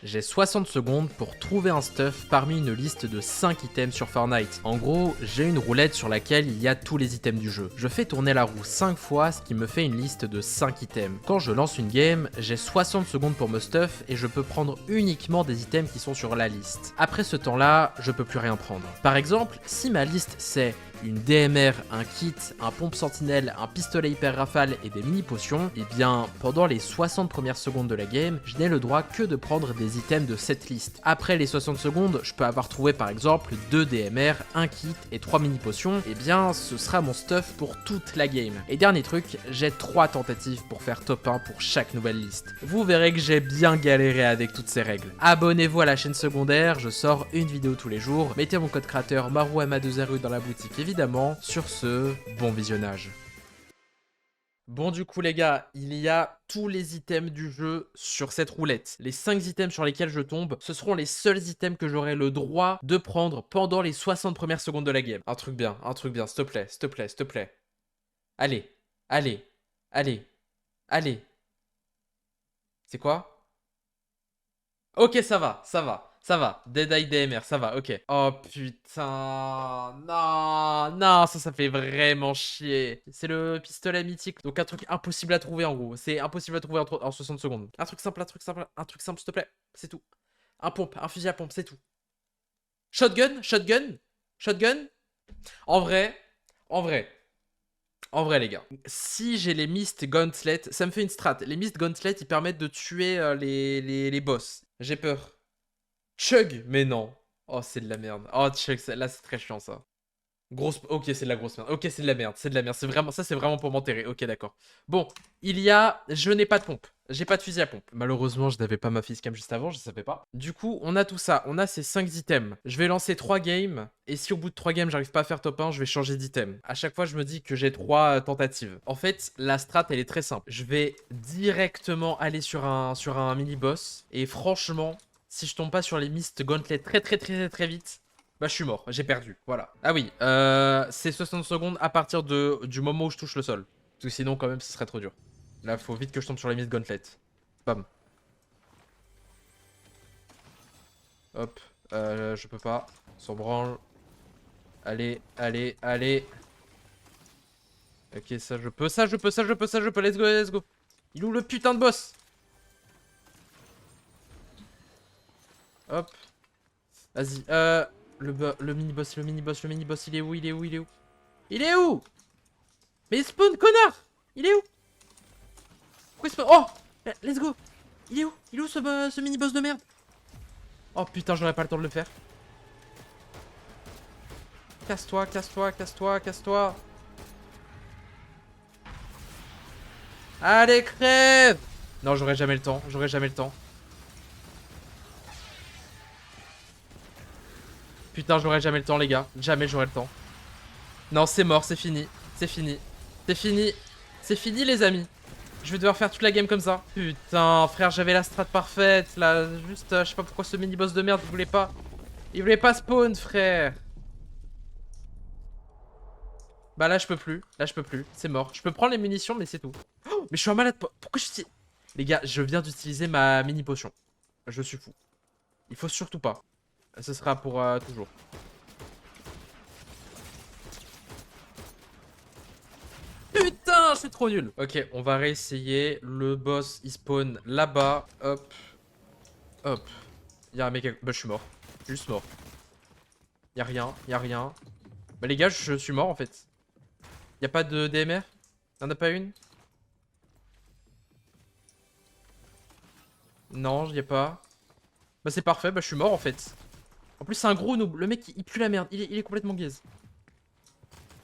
J'ai 60 secondes pour trouver un stuff parmi une liste de 5 items sur Fortnite. En gros, j'ai une roulette sur laquelle il y a tous les items du jeu. Je fais tourner la roue 5 fois, ce qui me fait une liste de 5 items. Quand je lance une game, j'ai 60 secondes pour me stuff et je peux prendre uniquement des items qui sont sur la liste. Après ce temps-là, je peux plus rien prendre. Par exemple, si ma liste c'est une DMR, un kit, un pompe sentinelle, un pistolet hyper rafale et des mini potions, et bien pendant les 60 premières secondes de la game, je n'ai le droit que de prendre des items de cette liste. Après les 60 secondes, je peux avoir trouvé par exemple 2 DMR, un kit et 3 mini potions, et bien ce sera mon stuff pour toute la game. Et dernier truc, j'ai 3 tentatives pour faire top 1 pour chaque nouvelle liste. Vous verrez que j'ai bien galéré avec toutes ces règles. Abonnez-vous à la chaîne secondaire, je sors une vidéo tous les jours, mettez mon code créateur MarouMA2RU dans la boutique évidemment. Sur ce, bon visionnage. Bon du coup les gars, il y a tous les items du jeu sur cette roulette. Les 5 items sur lesquels je tombe, ce seront les seuls items que j'aurai le droit de prendre pendant les 60 premières secondes de la game. Un truc bien, s'il te plaît, s'il te plaît, s'il te plaît. Allez, allez, allez, allez. C'est quoi? Ok, ça va, ça va. Ça va, Dead Eye DMR, ça va, ok. Oh putain, non, non, ça fait vraiment chier. C'est le pistolet mythique, donc un truc impossible à trouver en gros. C'est impossible à trouver en 60 secondes. Un truc simple, s'il te plaît, c'est tout. Un pompe, un fusil à pompe, c'est tout. Shotgun, shotgun, shotgun. En vrai, en vrai, en vrai les gars. Si j'ai les Mist Gauntlet, ça me fait une strat. Les Mist Gauntlet, ils permettent de tuer les boss. J'ai peur. Chug, mais non. Oh, c'est de la merde. Oh, Chug, là, c'est très chiant, ça. Grosse... Ok, c'est de la grosse merde. Ok, c'est de la merde. C'est de la merde. C'est vraiment... Ça, c'est vraiment pour m'enterrer. Ok, d'accord. Bon, il y a... Je n'ai pas de pompe. J'ai pas de fusil à pompe. Malheureusement, je n'avais pas ma facecam juste avant. Je savais pas. Du coup, on a tout ça. On a ces 5 items. Je vais lancer 3 games. Et si au bout de 3 games, j'arrive pas à faire top 1, je vais changer d'item. À chaque fois, je me dis que j'ai 3 tentatives. En fait, la strat, elle est très simple. Je vais directement aller sur un mini-boss. Et franchement... Si je tombe pas sur les Mist Gauntlet très vite, bah je suis mort, j'ai perdu, voilà. Ah oui, c'est 60 secondes à partir du moment où je touche le sol. Parce que sinon quand même ce serait trop dur. Là faut vite que je tombe sur les Mist Gauntlet. Bam. Hop, je peux pas, on s'en branle. Allez, allez, allez. Ok, ça je peux, let's go, let's go. Il est où le putain de boss? Hop. Vas-y, le mini-boss, il est où, il est où, il est où? Il est où? Mais il spawn, connard! Il est où? Pourquoi il spawn? Oh! Let's go! Il est où? Il est où ce mini-boss de merde? Oh putain, j'aurais pas le temps de le faire. Casse-toi, casse-toi, casse-toi, casse-toi. Allez, crève! Non, j'aurais jamais le temps, j'aurais jamais le temps. Putain, j'aurais jamais le temps, les gars. Jamais j'aurais le temps. Non, c'est mort, c'est fini. C'est fini. C'est fini. C'est fini, les amis. Je vais devoir faire toute la game comme ça. Putain, frère, j'avais la strat parfaite. Là, juste, je sais pas pourquoi ce mini-boss de merde, il voulait pas. Il voulait pas spawn, frère. Bah là, je peux plus. Là, je peux plus. C'est mort. Je peux prendre les munitions, mais c'est tout. Oh, mais je suis un malade. Pourquoi je... Les gars, je viens d'utiliser ma mini potion. Je suis fou. Il faut surtout pas. Ce sera pour toujours. Putain, je suis trop nul. Ok, on va réessayer. Le boss, il spawn là-bas. Hop. Hop. Y'a un mec... Bah, je suis mort. Je suis juste mort. Y'a rien. Y'a rien. Bah, les gars, je suis mort, en fait. Y'a pas de DMR? Y'en a pas une? Non, y a pas. Bah, c'est parfait. Bah, je suis mort, en fait. En plus, c'est un gros noob. Le mec, il pue la merde. Il est complètement gaze.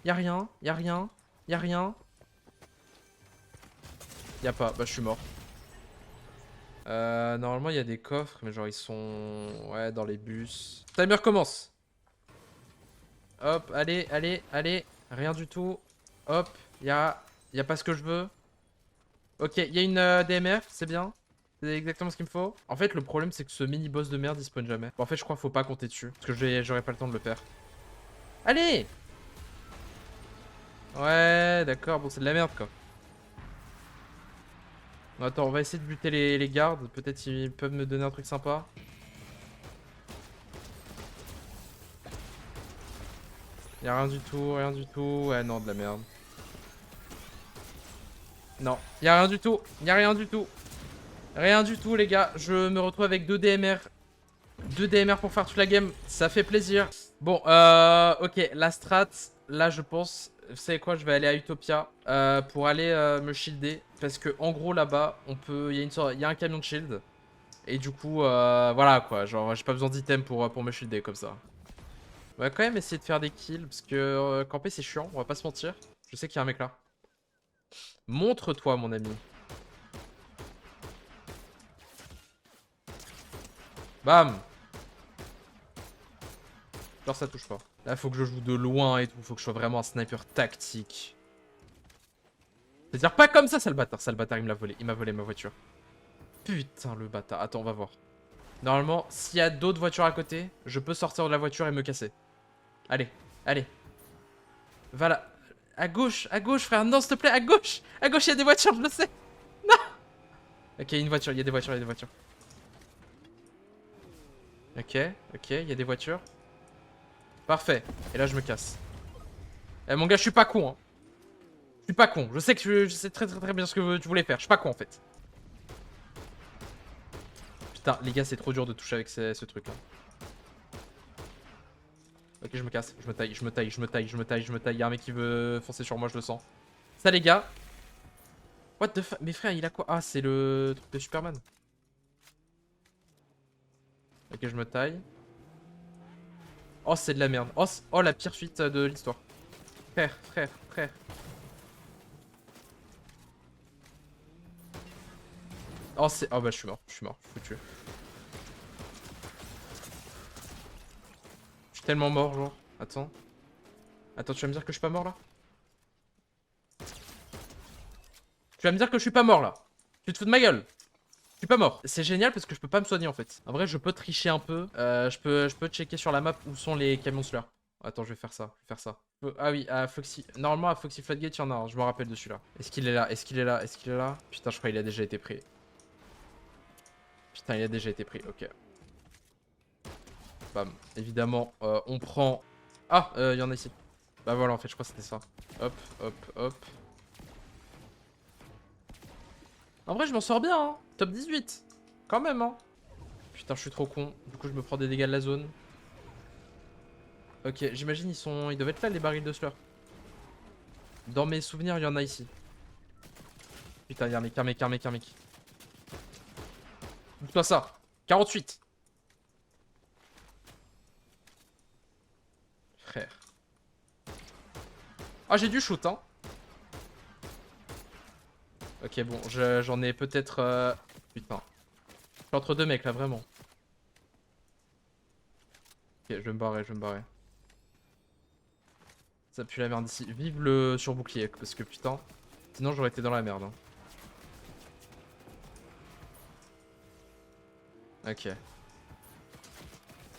Y'a rien. Y'a rien. Y'a rien. Y'a pas. Bah, je suis mort. Normalement, il y a des coffres, mais genre, ils sont... Ouais, dans les bus. Timer commence. Hop, allez, allez, allez. Rien du tout. Hop, y a pas ce que je veux. Ok, il y a une DMR, c'est bien. C'est exactement ce qu'il me faut. En fait, le problème, c'est que ce mini-boss de merde, il spawn jamais. Bon, en fait, je crois qu'il faut pas compter dessus. Parce que j'aurais pas le temps de le faire. Allez! Ouais, d'accord. Bon, c'est de la merde, quoi. Attends, on va essayer de buter les gardes. Peut-être ils peuvent me donner un truc sympa. Y'a rien du tout, rien du tout. Ouais, non, de la merde. Non, y'a rien du tout. Y'a rien du tout. Rien du tout, les gars. Je me retrouve avec 2 DMR. 2 DMR pour faire toute la game. Ça fait plaisir. Bon, ok. La strat, là, je pense... Vous savez quoi? Je vais aller à Utopia pour aller me shielder. Parce que en gros, là-bas, on peut... Il y a un camion de shield. Et du coup, voilà, quoi. Genre, j'ai pas besoin d'items pour me shielder, comme ça. On va quand même essayer de faire des kills. Parce que camper, c'est chiant. On va pas se mentir. Je sais qu'il y a un mec là. Montre-toi, mon ami. Bam! Genre ça touche pas. Là faut que je joue de loin et tout, faut que je sois vraiment un sniper tactique. C'est-à-dire pas comme ça, sale bâtard, il me l'a volé, il m'a volé ma voiture. Putain le bâtard, attends on va voir. Normalement, s'il y a d'autres voitures à côté, je peux sortir de la voiture et me casser. Allez, allez. Va là. À gauche, frère, non s'il te plaît, à gauche, il y a des voitures, je le sais. Non. Ok, une voiture, il y a des voitures, il y a des voitures. Ok, il y a des voitures. Parfait, et là je me casse. Eh mon gars, je suis pas con, hein. Je suis pas con. Je sais que je sais très bien ce que tu voulais faire. Je suis pas con en fait. Putain, les gars, c'est trop dur de toucher avec ce truc là. Ok, je me casse. Je me taille, je me taille, je me taille, je me taille, je me taille. Y'a un mec qui veut foncer sur moi, je le sens. Ça, les gars. What the fuck? Mais frère, il a quoi? Ah, c'est le truc de Superman. Ok, je me taille. Oh, c'est de la merde. Oh, oh la pire fuite de l'histoire. Frère. Oh, c'est. Oh, bah, je suis mort. Je suis foutu. Je suis tellement mort, genre. Attends. Attends, tu vas me dire que je suis pas mort là? Tu vas me dire que je suis pas mort là? Tu te fous de ma gueule? Je suis pas mort. C'est génial parce que je peux pas me soigner en fait. En vrai, je peux tricher un peu. Je peux checker sur la map où sont les camions slurs. Attends, je vais faire ça. Ah oui, à Foxy. Normalement, à Foxy Floodgate, il y en a un. Je me rappelle de celui-là. Est-ce qu'il est là? Est-ce qu'il est là? Est-ce qu'il est là? Putain, je crois qu'il a déjà été pris. Putain, il a déjà été pris. Ok. Bam. Évidemment, on prend... Ah, il y en a ici. Bah voilà, en fait, je crois que c'était ça. Hop. En vrai, je m'en sors bien, hein. Top 18. Quand même, hein. Putain, je suis trop con. Du coup, je me prends des dégâts de la zone. Ok, j'imagine ils doivent être là, les barils de slur. Dans mes souvenirs, il y en a ici. Putain, il y a un mec. Bouge-toi ça. 48. Frère. Ah, j'ai du shoot, hein. Ok, bon, j'en ai peut-être... Putain. Je suis entre deux mecs, là, vraiment. Ok, je vais me barrer. Ça pue la merde ici. Vive le surbouclier, parce que putain... Sinon, j'aurais été dans la merde. Hein. Ok.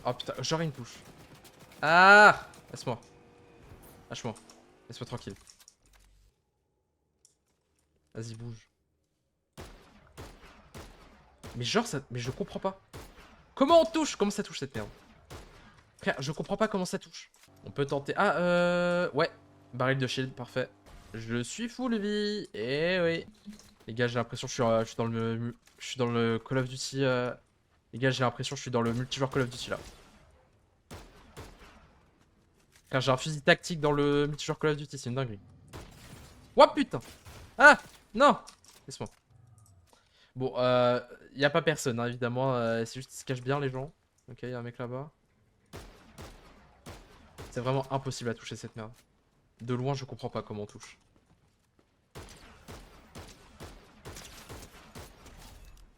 Oh putain, j'aurais une touche. Ah! Laisse-moi. Lâche-moi. Laisse-moi tranquille. Vas-y, bouge. Mais genre, ça... Mais je comprends pas. Comment on touche? Comment ça touche cette merde? Frère, je comprends pas comment ça touche. On peut tenter... Ah, ouais. Baril de shield, parfait. Je suis full vie. Eh oui. Les gars, j'ai l'impression que je suis dans le... Je suis dans le Call of Duty... Les gars, j'ai l'impression que je suis dans le multijoueur Call of Duty, là. Car j'ai un fusil tactique dans le multijoueur Call of Duty, c'est une dinguerie. Ouah, putain! Ah! Non! Laisse-moi. Bon, y a pas personne, hein, évidemment. C'est juste qu'ils se cachent bien, les gens. Ok, y a un mec là-bas. C'est vraiment impossible à toucher cette merde. De loin, je comprends pas comment on touche.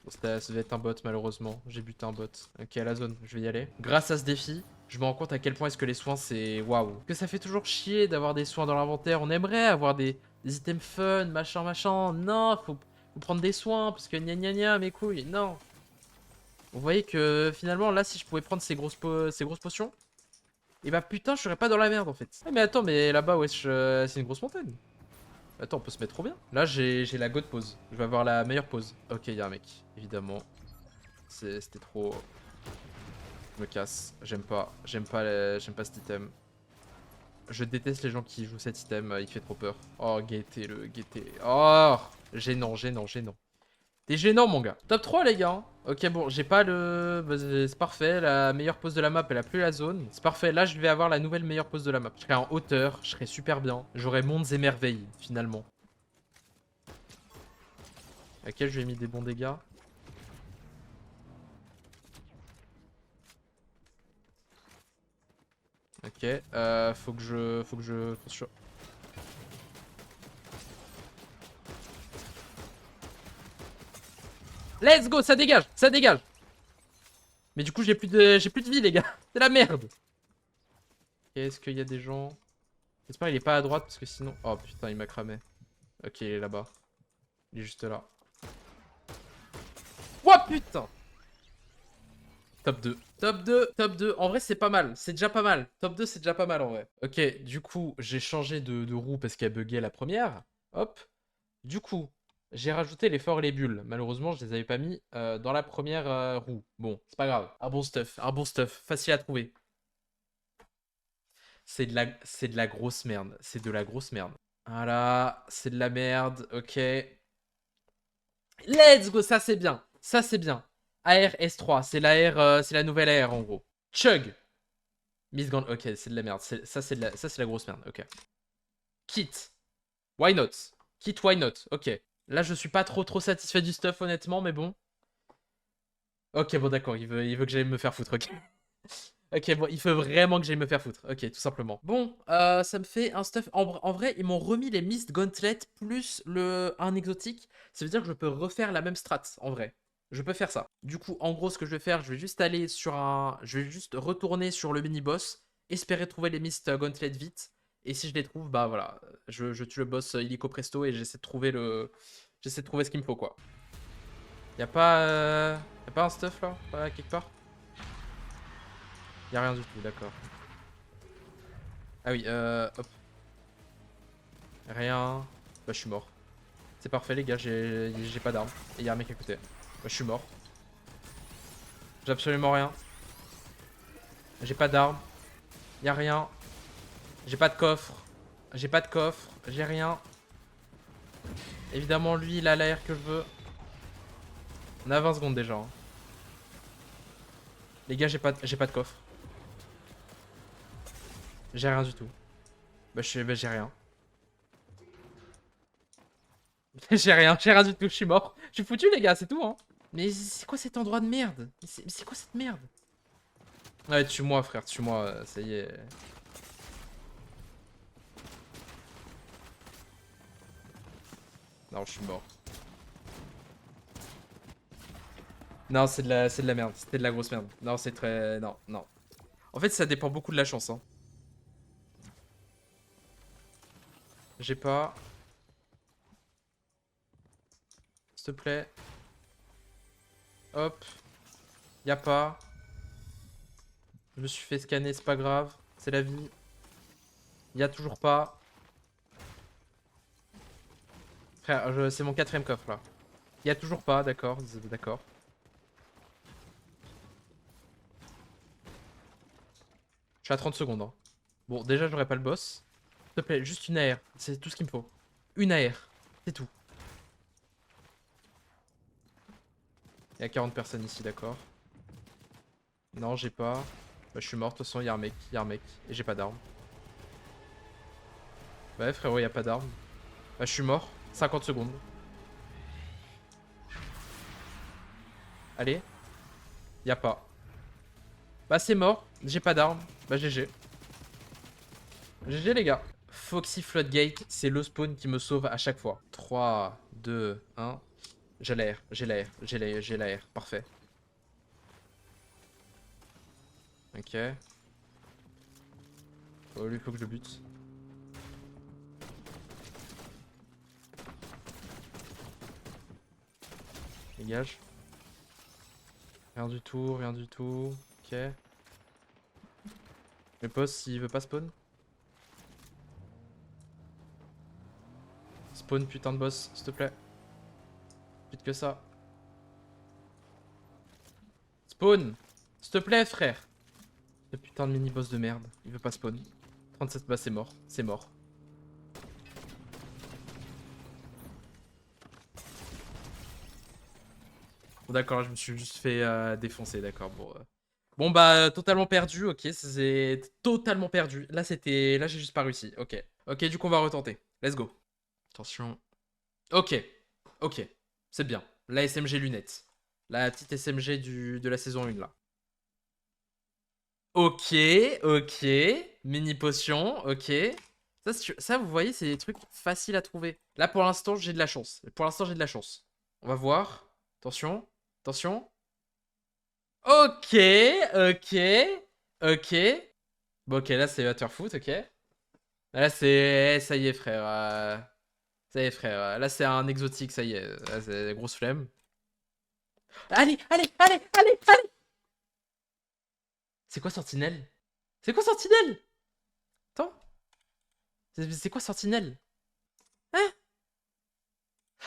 Bon, ça devait être un bot, malheureusement. J'ai buté un bot. Ok, la zone, je vais y aller. Grâce à ce défi, je me rends compte à quel point est-ce que les soins, c'est waouh. Que ça fait toujours chier d'avoir des soins dans l'inventaire. On aimerait avoir des items fun, machin. Non, faut prendre des soins, parce que gna mes couilles. Non. Vous voyez que finalement, là, si je pouvais prendre ces grosses potions, et bah putain, je serais pas dans la merde en fait. Ah, mais attends, mais là-bas, wesh, c'est une grosse montagne. Attends, on peut se mettre trop bien. Là, j'ai la god pose. Je vais avoir la meilleure pose. Ok, il y a un mec, évidemment. C'était trop... Je me casse. J'aime pas cet item. Je déteste les gens qui jouent cet item, il fait trop peur. Oh, gaieté. Oh, gênant, gênant, gênant. T'es gênant, mon gars. Top 3, les gars. Hein. Ok, bon, j'ai pas le... Bah, c'est parfait, la meilleure pose de la map, elle a plus la zone. C'est parfait, là, je vais avoir la nouvelle meilleure pose de la map. Je serai en hauteur, je serai super bien. J'aurai mondes et merveilles, finalement. À quel je lui ai mis des bons dégâts? Ok, faut que je... Let's go, ça dégage, ça dégage. Mais du coup, j'ai plus de vie, les gars. C'est la merde. Ok, est-ce qu'il y a des gens... J'espère qu'il est pas à droite, parce que sinon... Oh putain, il m'a cramé. Ok, il est là-bas. Il est juste là. Oh putain. Top 2. Top 2, top 2. En vrai, c'est pas mal. C'est déjà pas mal. Top 2, c'est déjà pas mal en vrai. Ok, du coup, j'ai changé de roue parce qu'elle buguait la première. Hop. Du coup, j'ai rajouté les forts et les bulles. Malheureusement, je les avais pas mis dans la première roue. Bon, c'est pas grave. Un bon stuff. Un bon stuff. Facile à trouver. C'est de la grosse merde. C'est de la grosse merde. Voilà, c'est de la merde. Ok. Let's go, ça c'est bien. Ça c'est bien. AR S3, c'est la nouvelle AR en gros. Chug. Miss Grand, ok, c'est de la merde. Ça c'est la grosse merde. Ok. Kit. Why not? Kit, why not? Ok. Là, je suis pas trop satisfait du stuff honnêtement, mais bon. Ok, bon d'accord, il veut que j'aille me faire foutre. Ok. Ok, bon, il faut vraiment que j'aille me faire foutre. Ok, tout simplement. Bon, ça me fait un stuff. En vrai, ils m'ont remis les Mist Gauntlet plus un exotique. Ça veut dire que je peux refaire la même strat, en vrai. Je peux faire ça. Du coup, en gros, ce que je vais faire, je vais juste aller sur un... Je vais juste retourner sur le mini-boss, espérer trouver les Mist Gauntlet vite. Et si je les trouve, bah voilà, je tue le boss illico presto et j'essaie de trouver le... J'essaie de trouver ce qu'il me faut, quoi. Y a pas un stuff, là? Pas quelque part? Y'a rien du tout, d'accord. Ah oui, hop. Rien. Bah, je suis mort. C'est parfait, les gars, j'ai pas d'armes. Et y'a un mec à côté. Bah, je suis mort. J'ai absolument rien. J'ai pas d'armes. Y'a rien. J'ai pas de coffre. J'ai pas de coffre. J'ai rien. Évidemment, lui, il a l'air que je veux. On a 20 secondes déjà. Hein. Les gars, j'ai pas de coffre. J'ai rien du tout. Bah, j'ai rien. J'ai rien du tout, je suis mort. Je suis foutu, les gars, c'est tout, hein. Mais c'est quoi cet endroit de merde? C'est quoi cette merde? Ouais, tue-moi, frère, tue-moi, ça y est. Non, je suis mort. Non, c'est de la merde. C'était de la grosse merde. Non, c'est très... Non, non. En fait, ça dépend beaucoup de la chance, hein. J'ai pas... S'il te plaît. Hop. Y a pas. Je me suis fait scanner, c'est pas grave. C'est la vie. Y a toujours pas. Frère, c'est mon quatrième coffre, là. Y a toujours pas, d'accord. D'accord. Je suis à 30 secondes, hein. Bon, déjà, j'aurais pas le boss. S'il te plaît, juste une AR. C'est tout ce qu'il me faut. Une AR. C'est tout. Il y a 40 personnes ici, d'accord. Non, j'ai pas. Bah, je suis mort, de toute façon, il y a un mec. Il y a un mec. Et j'ai pas d'arme. Ouais, frérot, il y a pas d'arme. Bah, je suis mort. 50 secondes. Allez. Y a pas. Bah, c'est mort. J'ai pas d'arme. Bah, GG. GG, les gars. Foxy Floodgate, c'est le spawn qui me sauve à chaque fois. 3, 2, 1. J'ai l'air, j'ai l'air, j'ai l'air. Parfait. Ok. Oh, lui, faut que je le bute. Dégage. Rien du tout, rien du tout. Ok. Le boss, s'il veut pas spawn. Spawn, putain de boss, s'il te plaît. Vite que ça. Spawn, s'il te plaît, frère. Ce putain de mini-boss de merde. Il veut pas spawn. 37, bah c'est mort. C'est mort. Bon, d'accord, je me suis juste fait défoncer, d'accord. Bon, bah, totalement perdu, ok. C'est totalement perdu. Là, c'était. Là, j'ai juste pas réussi. Ok. Ok, du coup, on va retenter. Let's go. Attention. Ok. Ok. C'est bien. La SMG lunette. La petite SMG de la saison 1, là. Ok, ok. Mini potion, ok. Ça, vous voyez, c'est des trucs faciles à trouver. Là, pour l'instant, j'ai de la chance. Pour l'instant, j'ai de la chance. On va voir. Attention. Attention. Ok, ok. Ok. Bon, ok, là, c'est Waterfoot, ok. Là, c'est... Ça y est, frère. Ça y est, frère. Là, c'est un exotique, ça y est. Là, c'est grosse flemme. Allez, allez, allez, allez, allez. C'est quoi Sentinelle? C'est quoi Sentinelle? Attends. C'est quoi Sentinelle? Hein?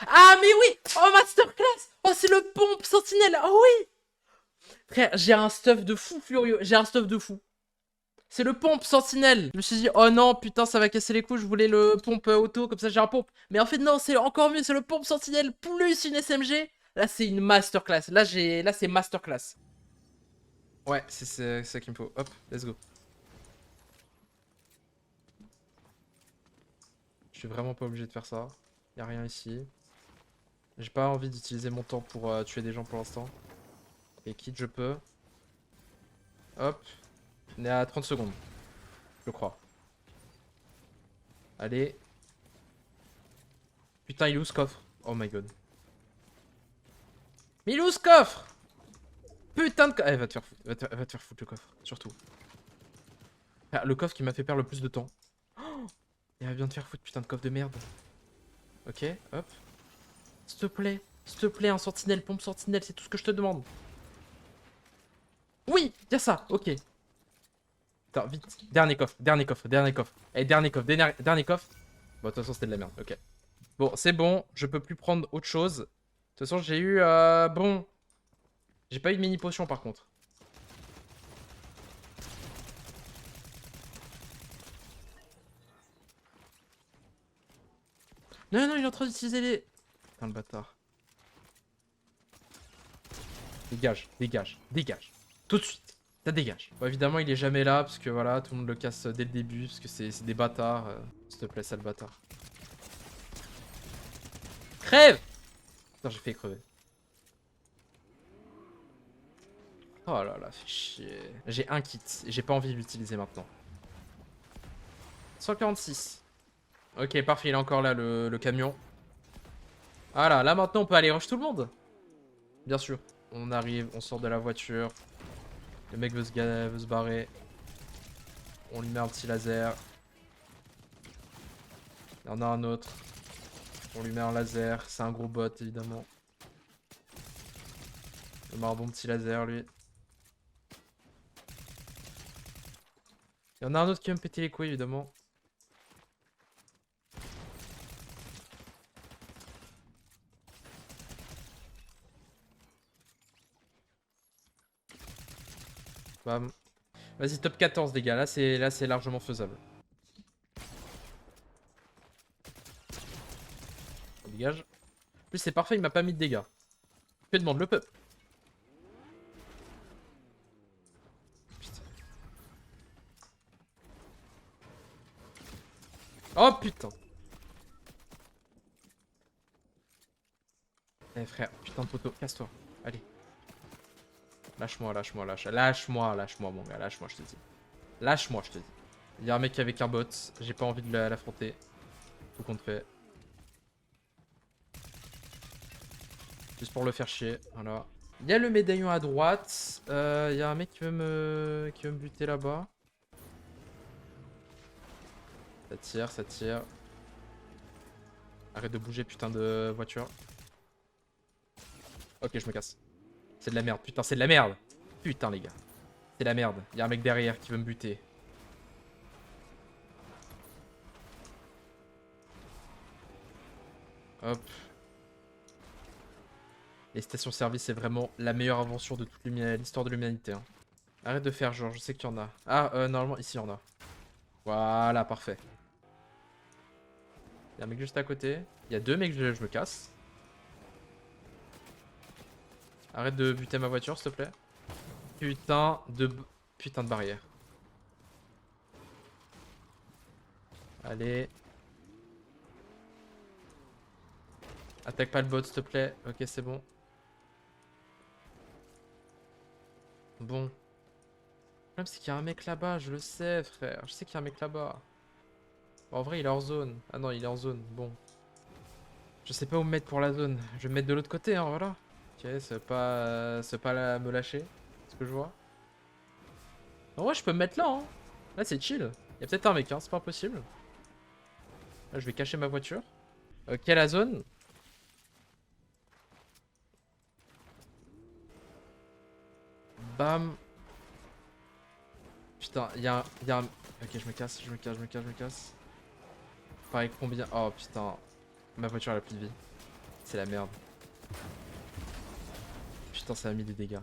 Ah, mais oui! Oh, masterclass! Oh, c'est le pompe Sentinelle! Oh oui! Frère, j'ai un stuff de fou furieux. J'ai un stuff de fou. C'est le pompe Sentinelle. Je me suis dit, oh non, putain, ça va casser les couilles. Je voulais le pompe auto, comme ça j'ai un pompe. Mais en fait, non, c'est encore mieux. C'est le pompe Sentinelle plus une SMG. Là, c'est une masterclass. Là, c'est masterclass. Ouais, c'est ça qu'il me faut. Hop, let's go. Je suis vraiment pas obligé de faire ça. Y'a rien ici. J'ai pas envie d'utiliser mon temps pour tuer des gens pour l'instant. Et quitte, je peux. Hop. On est à 30 secondes. Je crois. Allez. Putain, il est où ce coffre? Oh my god. Mais il est où ce coffre? Putain de coffre. Eh, va te faire foutre. Va te faire foutre le coffre. Surtout. Ah, le coffre qui m'a fait perdre le plus de temps. Oh, il va bien te faire foutre, putain de coffre de merde. Ok, hop. S'il te plaît, un sentinelle, pompe sentinelle, c'est tout ce que je te demande. Oui, y'a ça, ok. Attends, vite. Dernier coffre, dernier coffre, dernier coffre. Eh, dernier coffre, dernier coffre. Bon, de toute façon, c'était de la merde, ok. Bon, c'est bon, je peux plus prendre autre chose. De toute façon, j'ai eu... bon. J'ai pas eu de mini potion, par contre. Non, non, il est en train d'utiliser les... Putain, le bâtard. Dégage, dégage, dégage. Tout de suite. Ça dégage. Bon, évidemment, il est jamais là, parce que voilà, tout le monde le casse dès le début, parce que c'est des bâtards. S'il te plaît, sale bâtard. Crève! Putain, j'ai fait crever. Oh là là, fait chier. J'ai un kit, et j'ai pas envie de l'utiliser maintenant. 146. Ok, parfait, il est encore là, le camion. Voilà, là maintenant, on peut aller rush tout le monde. Bien sûr. On arrive, on sort de la voiture. Le mec veut se barrer. On lui met un petit laser. Il y en a un autre. On lui met un laser. C'est un gros bot, évidemment. Il met un bon petit laser, lui. Il y en a un autre qui va me péter les couilles, évidemment. Bam. Vas-y, top 14, les gars. Là, c'est largement faisable. On dégage. En plus, c'est parfait, il m'a pas mis de dégâts. Que demande le peuple? Putain. Oh putain. Eh frère, putain de poteau, casse-toi. Allez. Lâche-moi, lâche-moi, lâche-moi, mon gars, lâche-moi, je te dis. Lâche-moi, je te dis. Il y a un mec avec un bot, j'ai pas envie de l'affronter. Tout compte fait. Juste pour le faire chier, voilà. Il y a le médaillon à droite. Il y a un mec qui veut me buter là-bas. Ça tire, ça tire. Arrête de bouger, putain de voiture. Ok, je me casse. C'est de la merde, putain, c'est de la merde. Putain, les gars. C'est de la merde. Il y a un mec derrière qui veut me buter. Hop. Les stations-service, c'est vraiment la meilleure invention de toute l'histoire de l'humanité. Hein. Arrête de faire genre, je sais qu'il y en a. Ah, normalement, ici, il y en a. Voilà, parfait. Il y a un mec juste à côté. Il y a deux mecs, je me casse. Arrête de buter ma voiture, s'il te plaît. Putain de barrière. Allez. Attaque pas le bot, s'il te plaît. Ok, c'est bon. Bon. Le problème, c'est qu'il y a un mec là-bas, je le sais, frère. Je sais qu'il y a un mec là-bas. En vrai, il est hors zone. Ah non, il est en zone. Bon. Je sais pas où me mettre pour la zone. Je vais me mettre de l'autre côté, hein, voilà. Ok, c'est pas me lâcher. Ce que je vois. En vrai, je peux me mettre là, hein. Là, c'est chill. Il y a peut-être un mec, hein, c'est pas impossible. Là, je vais cacher ma voiture. Ok, la zone. Bam. Putain, il y a un... Ok, je me casse, je me casse, je me casse, je me casse. Pareil, combien... Oh, putain. Ma voiture, elle a plus de vie. C'est la merde. Putain, ça m'a mis des dégâts.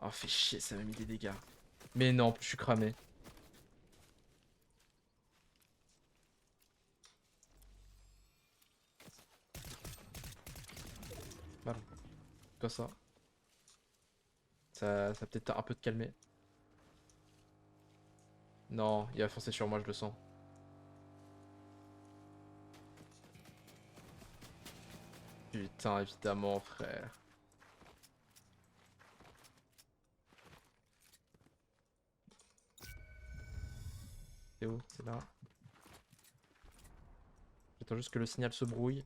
Oh, fait chier, ça m'a mis des dégâts. Mais non, je suis cramé. Voilà. Quoi ça? Ça va peut-être un peu te calmer. Non, il va foncer sur moi, je le sens. Putain, évidemment, frère. C'est où? C'est là. J'attends juste que le signal se brouille.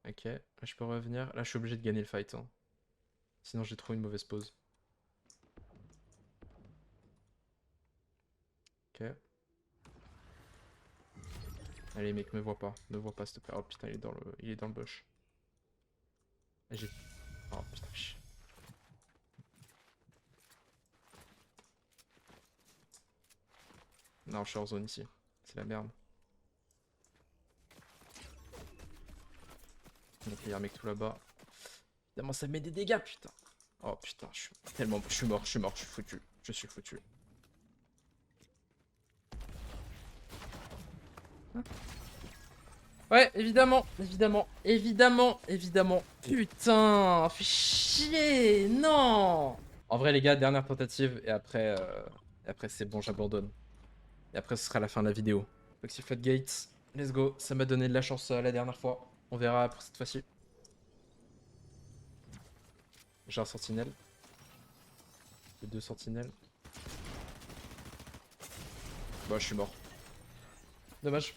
Ok, là je peux revenir. Là je suis obligé de gagner le fight. Hein. Sinon j'ai trop une mauvaise pause. Ok. Allez mec, me vois pas. Me vois pas s'il te plaît. Oh putain, il est dans le bush. J'ai... Oh putain, chut. Non, je suis hors zone ici. C'est la merde. Donc il y a un mec tout là-bas. Évidemment ça me met des dégâts, putain. Oh putain, je suis tellement... Je suis mort, je suis mort, je suis foutu. Je suis foutu. Ouais, évidemment, évidemment, évidemment, évidemment. Putain, fais chier, non. En vrai, les gars, dernière tentative et après c'est bon, j'abandonne. Et après, ce sera la fin de la vidéo. Foxy Floodgate, let's go. Ça m'a donné de la chance la dernière fois. On verra pour cette fois-ci. J'ai un sentinelle. J'ai deux sentinelles. Bah, je suis mort. Dommage.